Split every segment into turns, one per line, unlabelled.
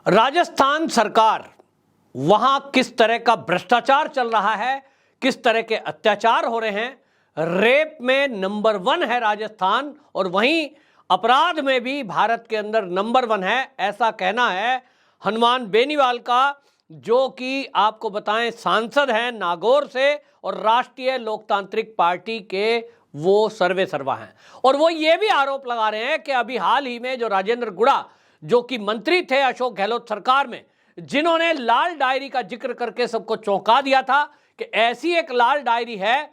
राजस्थान सरकार, वहां किस तरह का भ्रष्टाचार चल रहा है, किस तरह के अत्याचार हो रहे हैं। रेप में नंबर 1 है राजस्थान, और वहीं अपराध में भी भारत के अंदर नंबर 1 है, ऐसा कहना है हनुमान बेनीवाल का, जो कि आपको बताएं सांसद हैं नागौर से और राष्ट्रीय लोकतांत्रिक पार्टी के वो सर्वे सर्वा हैं। और वो ये भी आरोप लगा रहे हैं कि अभी हाल ही में जो राजेंद्र गुड़ा, जो कि मंत्री थे अशोक गहलोत सरकार में, जिन्होंने लाल डायरी का जिक्र करके सबको चौंका दिया था कि ऐसी एक लाल डायरी है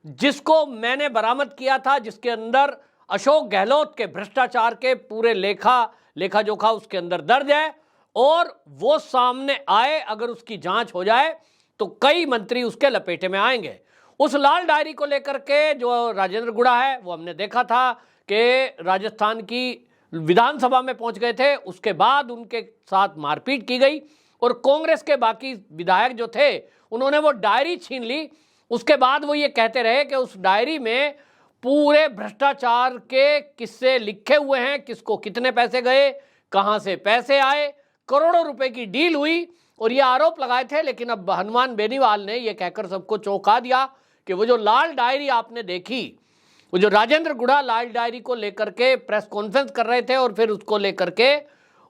जिसको मैंने बरामद किया था, जिसके अंदर अशोक गहलोत के भ्रष्टाचार के पूरे लेखा जोखा उसके अंदर दर्ज है, और वो सामने आए, अगर उसकी जांच हो जाए तो कई मंत्री उसके लपेटे में आएंगे। उस लाल डायरी को लेकर के जो राजेंद्र गुड़ा है, वो हमने देखा था कि राजस्थान की विधानसभा में पहुंच गए थे, उसके बाद उनके साथ मारपीट की गई और कांग्रेस के बाकी विधायक जो थे उन्होंने वो डायरी छीन ली। उसके बाद वो ये कहते रहे कि उस डायरी में पूरे भ्रष्टाचार के किस्से लिखे हुए हैं, किसको कितने पैसे गए, कहां से पैसे आए, करोड़ों रुपए की डील हुई, और ये आरोप लगाए थे। लेकिन अब हनुमान बेनीवाल ने ये कहकर सबको चौंका दिया कि वो जो लाल डायरी आपने देखी, वो जो राजेंद्र गुड़ा लाल डायरी को लेकर के प्रेस कॉन्फ्रेंस कर रहे थे और फिर उसको लेकर के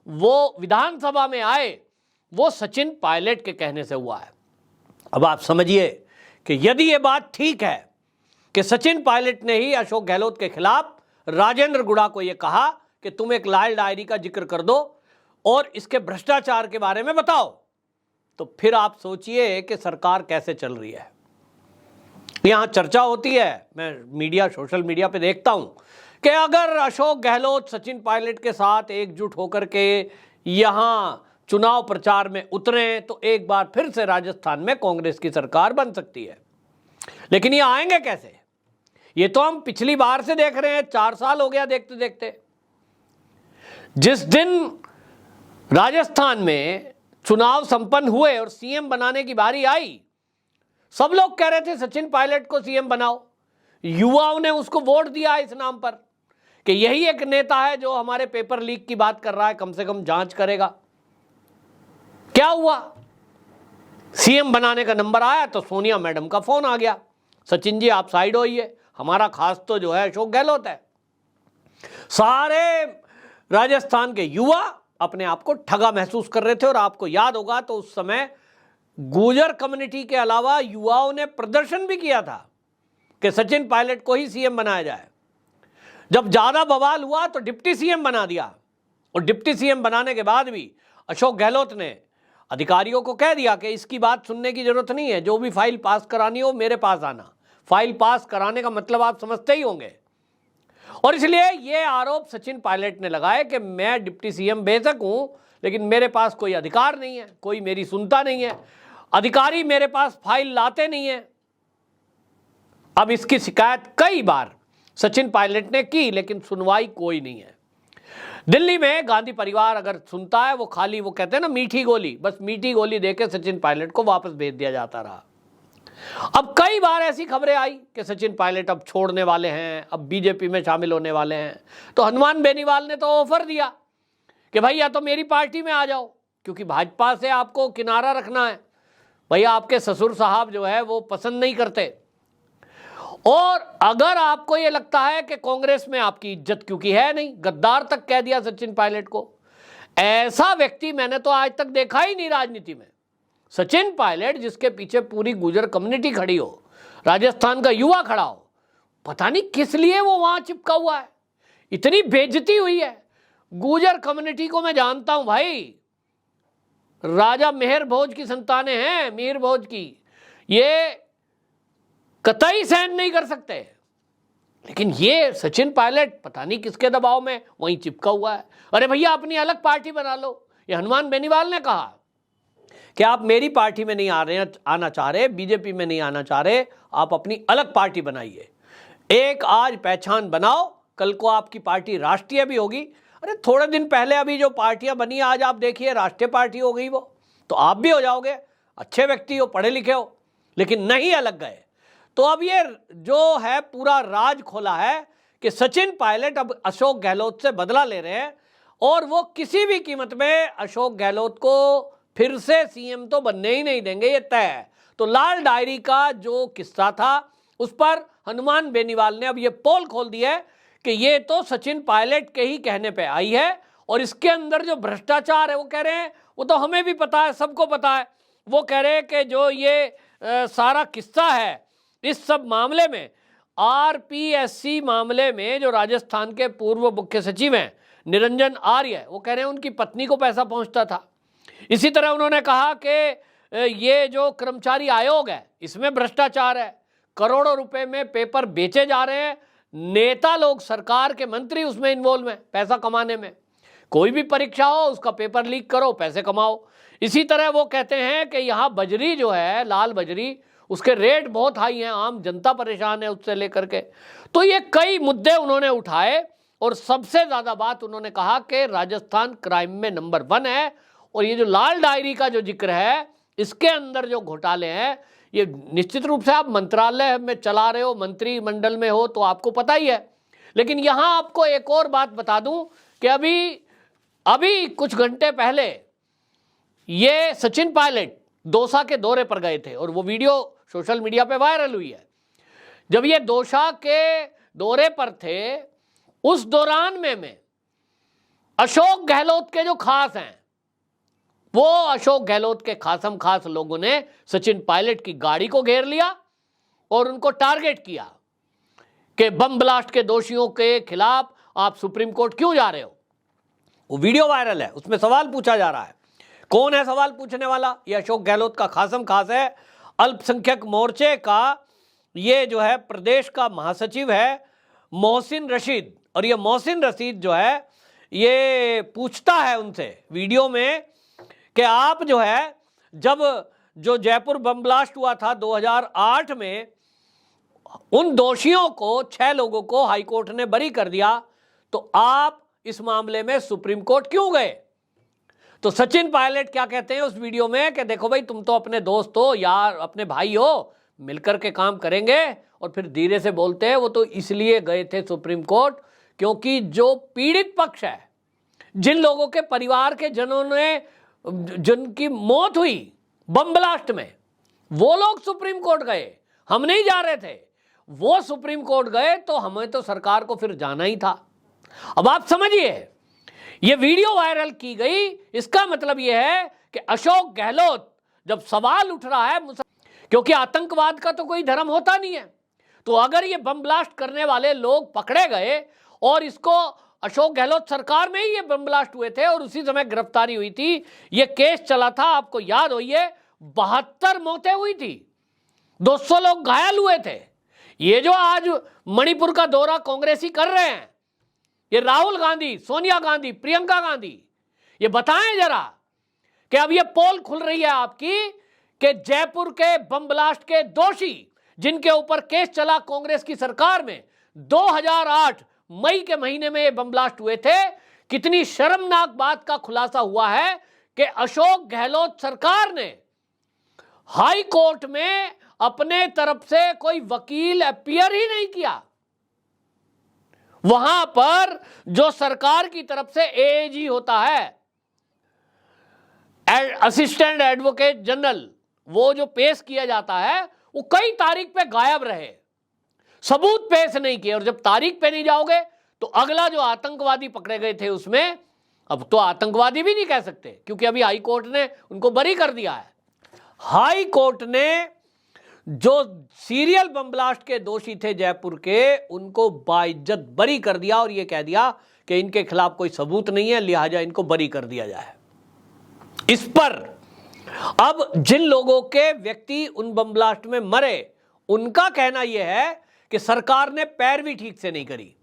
वो विधानसभा में आए, वो सचिन पायलट के कहने से हुआ है। अब आप समझिए कि यदि ये बात ठीक है कि सचिन पायलट ने ही अशोक गहलोत के खिलाफ राजेंद्र गुड़ा को यह कहा कि तुम एक लाल डायरी का जिक्र कर दो और इसके भ्रष्टाचार के बारे में बताओ, तो फिर आप सोचिए कि सरकार कैसे चल रही है। यहां चर्चा होती है, मैं सोशल मीडिया पे देखता हूं कि अगर अशोक गहलोत सचिन पायलट के साथ एकजुट होकर के यहां चुनाव प्रचार में उतरे तो एक बार फिर से राजस्थान में कांग्रेस की सरकार बन सकती है। लेकिन ये आएंगे कैसे? ये तो हम पिछली बार से देख रहे हैं, 4 साल हो गया देखते देखते। जिस दिन राजस्थान में चुनाव संपन्न हुए और सीएम बनाने की बारी आई, सब लोग कह रहे थे सचिन पायलट को सीएम बनाओ। युवाओं ने उसको वोट दिया इस नाम पर कि यही एक नेता है जो हमारे पेपर लीक की बात कर रहा है, कम से कम जांच करेगा। क्या हुआ? सीएम बनाने का नंबर आया तो सोनिया मैडम का फोन आ गया, सचिन जी आप साइड होइए, हमारा खास तो जो है अशोक गहलोत है। सारे राजस्थान के युवा अपने आप को ठगा महसूस कर रहे थे। और आपको याद होगा तो उस समय गुर्जर कम्युनिटी के अलावा युवाओं ने प्रदर्शन भी किया था कि सचिन पायलट को ही सीएम बनाया जाए। जब ज्यादा बवाल हुआ तो डिप्टी सीएम बना दिया, और डिप्टी सीएम बनाने के बाद भी अशोक गहलोत ने अधिकारियों को कह दिया कि इसकी बात सुनने की जरूरत नहीं है, जो भी फाइल पास करानी हो मेरे पास आना। फाइल पास कराने का मतलब आप समझते ही होंगे। और इसलिए ये आरोप सचिन पायलट ने लगाए कि मैं डिप्टी सीएम बेशक हूं, लेकिन मेरे पास कोई अधिकार नहीं है, कोई मेरी सुनता नहीं है, अधिकारी मेरे पास फाइल लाते नहीं है। अब इसकी शिकायत कई बार सचिन पायलट ने की, लेकिन सुनवाई कोई नहीं है। दिल्ली में गांधी परिवार अगर सुनता है, वो खाली वो कहते हैं ना मीठी गोली, बस मीठी गोली देके सचिन पायलट को वापस भेज दिया जाता रहा। अब कई बार ऐसी खबरें आई कि सचिन पायलट अब छोड़ने वाले हैं, अब बीजेपी में शामिल होने वाले हैं, तो हनुमान बेनीवाल ने तो ऑफर दिया कि भाई या तो मेरी पार्टी में आ जाओ, क्योंकि भाजपा से आपको किनारा रखना है, भैया आपके ससुर साहब जो है वो पसंद नहीं करते। और अगर आपको ये लगता है कि कांग्रेस में आपकी इज्जत क्योंकि है नहीं, गद्दार तक कह दिया सचिन पायलट को। ऐसा व्यक्ति मैंने तो आज तक देखा ही नहीं राजनीति में। सचिन पायलट जिसके पीछे पूरी गुर्जर कम्युनिटी खड़ी हो, राजस्थान का युवा खड़ा हो, पता नहीं किस लिए वो वहां चिपका हुआ है। इतनी बेइज्जती हुई है गुर्जर कम्युनिटी को। मैं जानता हूं भाई, राजा मेहर भोज की संतानें हैं, मीर भोज की, ये कतई सहन नहीं कर सकते। लेकिन ये सचिन पायलट पता नहीं किसके दबाव में वहीं चिपका हुआ है। अरे भैया अपनी अलग पार्टी बना लो। ये हनुमान बेनीवाल ने कहा कि आप मेरी पार्टी में नहीं आना चाह रहे, बीजेपी में नहीं आना चाह रहे, आप अपनी अलग पार्टी बनाइए। एक आज पहचान बनाओ, कल को आपकी पार्टी राष्ट्रीय भी होगी। अरे थोड़े दिन पहले अभी जो पार्टियां बनी, आज आप देखिए राष्ट्रीय पार्टी हो गई वो, तो आप भी हो जाओगे। अच्छे व्यक्ति हो, पढ़े लिखे हो, लेकिन नहीं अलग गए। तो अब ये जो है पूरा राज खोला है कि सचिन पायलट अब अशोक गहलोत से बदला ले रहे हैं। और वो किसी भी कीमत में अशोक गहलोत को फिर से सीएम तो बनने ही नहीं देंगे, ये तय है। तो लाल डायरी का जो किस्सा था उस पर हनुमान बेनीवाल ने अब ये पोल खोल दिया है कि ये तो सचिन पायलट के ही कहने पे आई है और इसके अंदर जो भ्रष्टाचार है वो कह रहे हैं वो तो हमें भी पता है, सबको पता है। वो कह रहे हैं कि जो ये सारा किस्सा है इस सब मामले में, आरपीएससी मामले में जो राजस्थान के पूर्व मुख्य सचिव हैं निरंजन आर्य, वो कह रहे हैं उनकी पत्नी को पैसा पहुंचता था। इसी तरह उन्होंने कहा कि ये जो कर्मचारी आयोग है इसमें भ्रष्टाचार है, करोड़ों रुपए में पेपर बेचे जा रहे हैं, नेता लोग, सरकार के मंत्री उसमें इन्वॉल्व हैं पैसा कमाने में। कोई भी परीक्षा हो उसका पेपर लीक करो, पैसे कमाओ। इसी तरह वो कहते हैं कि यहाँ बजरी जो है, लाल बजरी, उसके रेट बहुत हाई हैं, आम जनता परेशान है उससे लेकर के। तो ये कई मुद्दे उन्होंने उठाए और सबसे ज्यादा बात उन्होंने कहा कि राजस्थान क्राइम में नंबर 1 है और ये जो लाल डायरी का जो जिक्र है इसके अंदर जो घोटाले हैं, ये निश्चित रूप से आप मंत्रालय में चला रहे हो, मंत्रिमंडल में हो तो आपको पता ही है। लेकिन यहां आपको एक और बात बता दूं कि अभी कुछ घंटे पहले ये सचिन पायलट दौसा के दौरे पर गए थे और वो वीडियो सोशल मीडिया पे वायरल हुई है। जब ये दौसा के दौरे पर थे उस दौरान में अशोक गहलोत के जो खास हैं, वो अशोक गहलोत के खासम खास लोगों ने सचिन पायलट की गाड़ी को घेर लिया और उनको टारगेट किया कि बम ब्लास्ट के दोषियों के खिलाफ आप सुप्रीम कोर्ट क्यों जा रहे हो। वो वीडियो वायरल है, उसमें सवाल पूछा जा रहा है। कौन है सवाल पूछने वाला? ये अशोक गहलोत का खासम खास है, अल्पसंख्यक मोर्चे का ये जो है प्रदेश का महासचिव है मोहसिन रशीद। और ये मोहसिन रशीद जो है ये पूछता है उनसे वीडियो में कि आप जो है, जब जो जयपुर बम ब्लास्ट हुआ था 2008 में, उन दोषियों को 6 लोगों को हाईकोर्ट ने बरी कर दिया, तो आप इस मामले में सुप्रीम कोर्ट क्यों गए? तो सचिन पायलट क्या कहते हैं उस वीडियो में कि देखो भाई, तुम तो अपने दोस्त हो यार, अपने भाई हो, मिलकर के काम करेंगे। और फिर धीरे से बोलते हैं वो तो इसलिए गए थे सुप्रीम कोर्ट क्योंकि जो पीड़ित पक्ष है, जिन लोगों के परिवार के जनों ने, जिनकी मौत हुई बम ब्लास्ट में, वो लोग सुप्रीम कोर्ट गए, हम नहीं जा रहे थे। वो सुप्रीम कोर्ट गए तो हमें तो सरकार को फिर जाना ही था। अब आप समझिए, ये वीडियो वायरल की गई, इसका मतलब यह है कि अशोक गहलोत जब सवाल उठ रहा है, क्योंकि आतंकवाद का तो कोई धर्म होता नहीं है, तो अगर ये बम ब्लास्ट करने वाले लोग पकड़े गए और इसको अशोक गहलोत सरकार में ही ये बम ब्लास्ट हुए थे और उसी समय गिरफ्तारी हुई थी, ये केस चला था, आपको याद हो, ये 72 मौतें हुई थी, 200 लोग घायल हुए थे। ये जो आज मणिपुर का दौरा कांग्रेसी कर रहे हैं, ये राहुल गांधी, सोनिया गांधी, प्रियंका गांधी, ये बताएं जरा कि अब ये पोल खुल रही है आपकी कि जयपुर के बम ब्लास्ट के दोषी, जिनके ऊपर केस चला कांग्रेस की सरकार में, 2008 मई के महीने में ये बम ब्लास्ट हुए थे। कितनी शर्मनाक बात का खुलासा हुआ है कि अशोक गहलोत सरकार ने हाई कोर्ट में अपने तरफ से कोई वकील अपीयर ही नहीं किया। वहां पर जो सरकार की तरफ से एएजी होता है, असिस्टेंट एडवोकेट जनरल, वो जो पेश किया जाता है, वो कई तारीख पे गायब रहे, सबूत पेश नहीं किए। और जब तारीख पे नहीं जाओगे तो अगला जो आतंकवादी पकड़े गए थे उसमें, अब तो आतंकवादी भी नहीं कह सकते क्योंकि अभी हाई कोर्ट ने उनको बरी कर दिया है। हाई कोर्ट ने जो सीरियल बम ब्लास्ट के दोषी थे जयपुर के, उनको बाइज्जत बरी कर दिया और यह कह दिया कि इनके खिलाफ कोई सबूत नहीं है, लिहाजा इनको बरी कर दिया जाए। इस पर अब जिन लोगों के व्यक्ति उन बम ब्लास्ट में मरे, उनका कहना यह है कि सरकार ने पैरवी ठीक से नहीं करी,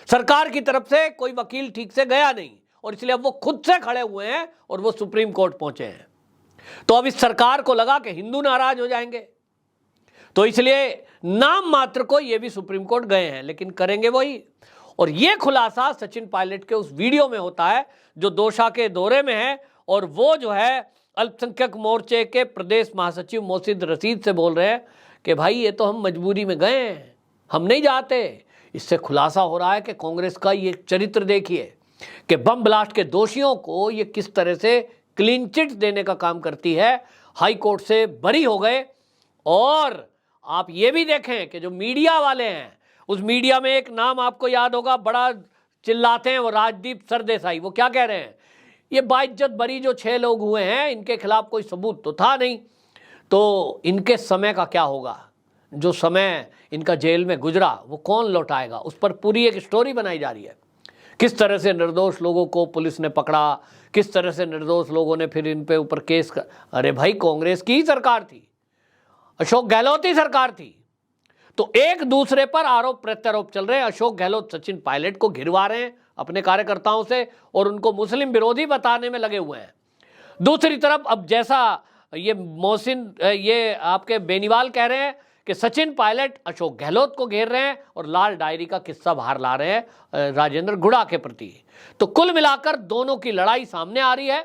सरकार की तरफ से कोई वकील ठीक से गया नहीं, और इसलिए अब वो खुद से खड़े हुए हैं और वो सुप्रीम कोर्ट पहुंचे हैं। तो अब इस सरकार को लगा कि हिंदू नाराज हो जाएंगे, तो इसलिए नाम मात्र को ये भी सुप्रीम कोर्ट गए हैं, लेकिन करेंगे वही। और ये खुलासा सचिन पायलट के उस वीडियो में होता है जो दौसा के दौरे में है, और वो जो है अल्पसंख्यक मोर्चे के प्रदेश महासचिव मोहसिन रशीद से बोल रहे हैं कि भाई ये तो हम मजबूरी में गए हैं, हम नहीं जाते। इससे खुलासा हो रहा है कि कांग्रेस का ये चरित्र देखिए, कि बम ब्लास्ट के दोषियों को ये किस तरह से क्लीन चिट देने का काम करती है। हाई कोर्ट से बरी हो गए। और आप ये भी देखें कि जो मीडिया वाले हैं, उस मीडिया में एक नाम आपको याद होगा, बड़ा चिल्लाते हैं, वो राजदीप सरदेसाई। वो क्या कह रहे हैं, ये बाइज्जत बरी जो 6 लोग हुए हैं, इनके खिलाफ कोई सबूत तो था नहीं, तो इनके समय का क्या होगा, जो समय इनका जेल में गुजरा वो कौन लौटाएगा। उस पर पूरी एक स्टोरी बनाई जा रही है, किस तरह से निर्दोष लोगों को पुलिस ने पकड़ा, किस तरह से निर्दोष लोगों ने फिर इन पे ऊपर केस कर। अरे भाई, कांग्रेस की ही सरकार थी, अशोक गहलोत की सरकार थी, तो एक दूसरे पर आरोप प्रत्यारोप चल रहे हैं। अशोक गहलोत सचिन पायलट को घिरवा रहे हैं अपने कार्यकर्ताओं से और उनको मुस्लिम विरोधी बताने में लगे हुए हैं। दूसरी तरफ अब जैसा ये मोहसिन, ये आपके बेनीवाल कह रहे हैं कि सचिन पायलट अशोक गहलोत को घेर रहे हैं और लाल डायरी का किस्सा बाहर ला रहे हैं राजेंद्र गुड़ा के प्रति। तो कुल मिलाकर दोनों की लड़ाई सामने आ रही है।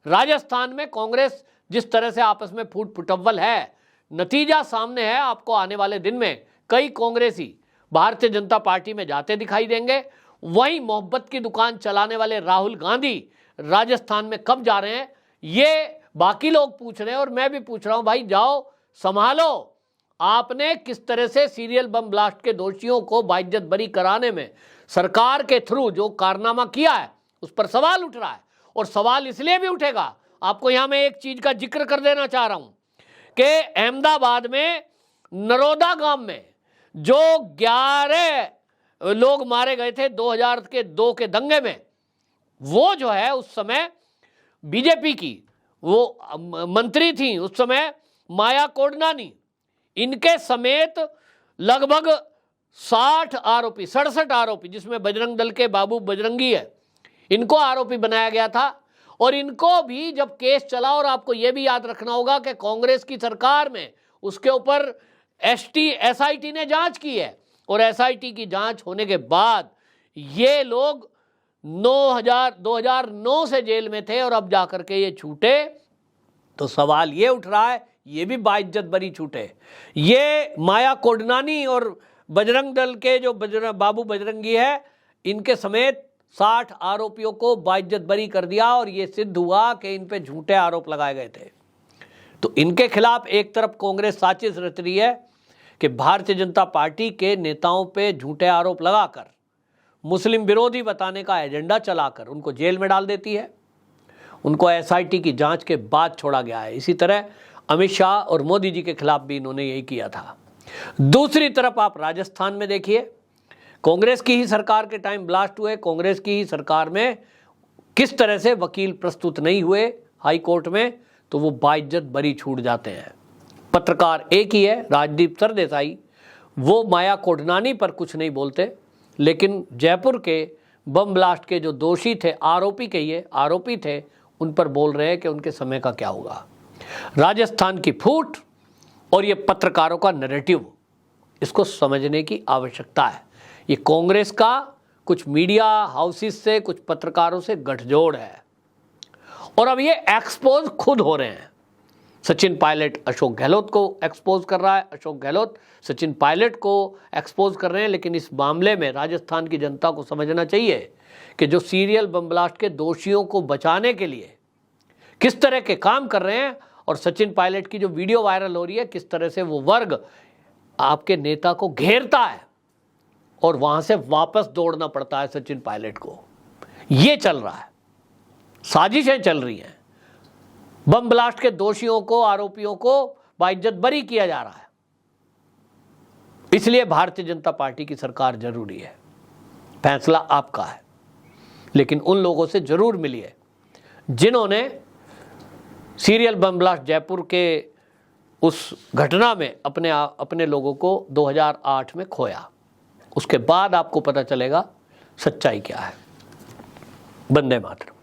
राजस्थान में कांग्रेस जिस तरह से आपस में फूट फुटअव्वल है, नतीजा सामने है। आपको आने वाले दिन में कई कांग्रेसी भारतीय जनता पार्टी में जाते दिखाई देंगे। वहीं मोहब्बत की दुकान चलाने वाले राहुल गांधी राजस्थान में कब जा रहे हैं, ये बाकी लोग पूछ रहे हैं और मैं भी पूछ रहा हूं। भाई जाओ, संभालो। आपने किस तरह से सीरियल बम ब्लास्ट के दोषियों को बाइज्जत बरी कराने में सरकार के थ्रू जो कारनामा किया है, उस पर सवाल उठ रहा है। और सवाल इसलिए भी उठेगा, आपको यहां मैं एक चीज का जिक्र कर देना चाह रहा हूं कि अहमदाबाद में नरोदा गांव में जो 11 लोग मारे गए थे 2002 के दंगे में, वो जो है उस समय बीजेपी की वो मंत्री थी उस समय, माया कोडनानी, इनके समेत लगभग 67 आरोपी, जिसमें बजरंग दल के बाबू बजरंगी है, इनको आरोपी बनाया गया था। और इनको भी जब केस चला, और आपको यह भी याद रखना होगा कि कांग्रेस की सरकार में उसके ऊपर एसआईटी ने जांच की है, और एसआईटी की जांच होने के बाद ये लोग 2009 से जेल में थे और अब जाकर के ये छूटे। तो सवाल ये उठ रहा है, ये भी बाइज्जत बरी छूटे। ये माया कोडनानी और बजरंग दल के जो बाबू बजरंगी है, इनके समेत 60 आरोपियों को बाइज्जत बरी कर दिया और ये सिद्ध हुआ कि इन पे झूठे आरोप लगाए गए थे। तो इनके खिलाफ एक तरफ कांग्रेस साजिश रच रही है कि भारतीय जनता पार्टी के नेताओं पे झूठे आरोप लगाकर, मुस्लिम विरोधी बताने का एजेंडा चलाकर उनको जेल में डाल देती है। उनको एसआईटी की जांच के बाद छोड़ा गया है। इसी तरह अमित शाह और मोदी जी के खिलाफ भी इन्होंने यही किया था। दूसरी तरफ आप राजस्थान में देखिए, कांग्रेस की ही सरकार के टाइम ब्लास्ट हुए, कांग्रेस की ही सरकार में किस तरह से वकील प्रस्तुत नहीं हुए हाई कोर्ट में, तो वो बाइज्जत बरी छूट जाते हैं। पत्रकार एक ही है, राजदीप सरदेसाई, वो माया कोडनानी पर कुछ नहीं बोलते, लेकिन जयपुर के बम ब्लास्ट के जो दोषी थे, आरोपी कहिए, आरोपी थे, उन पर बोल रहे हैं कि उनके समय का क्या होगा। राजस्थान की फूट और ये पत्रकारों का नैरेटिव, इसको समझने की आवश्यकता है। ये कांग्रेस का कुछ मीडिया हाउसेस से, कुछ पत्रकारों से गठजोड़ है और अब ये एक्सपोज खुद हो रहे हैं। सचिन पायलट अशोक गहलोत को एक्सपोज कर रहा है, अशोक गहलोत सचिन पायलट को एक्सपोज कर रहे हैं। लेकिन इस मामले में राजस्थान की जनता को समझना चाहिए कि जो सीरियल बम ब्लास्ट के दोषियों को बचाने के लिए किस तरह के काम कर रहे हैं, और सचिन पायलट की जो वीडियो वायरल हो रही है, किस तरह से वो वर्ग आपके नेता को घेरता है और वहां से वापस दौड़ना पड़ता है सचिन पायलट को। ये चल रहा है, साजिशें चल रही हैं, बम ब्लास्ट के दोषियों को, आरोपियों को बाइज्जत बरी किया जा रहा है। इसलिए भारतीय जनता पार्टी की सरकार जरूरी है। फैसला आपका है, लेकिन उन लोगों से जरूर मिलिए जिन्होंने सीरियल बम ब्लास्ट जयपुर के उस घटना में अपने लोगों को 2008 में खोया। उसके बाद आपको पता चलेगा सच्चाई क्या है। वंदे मातरम।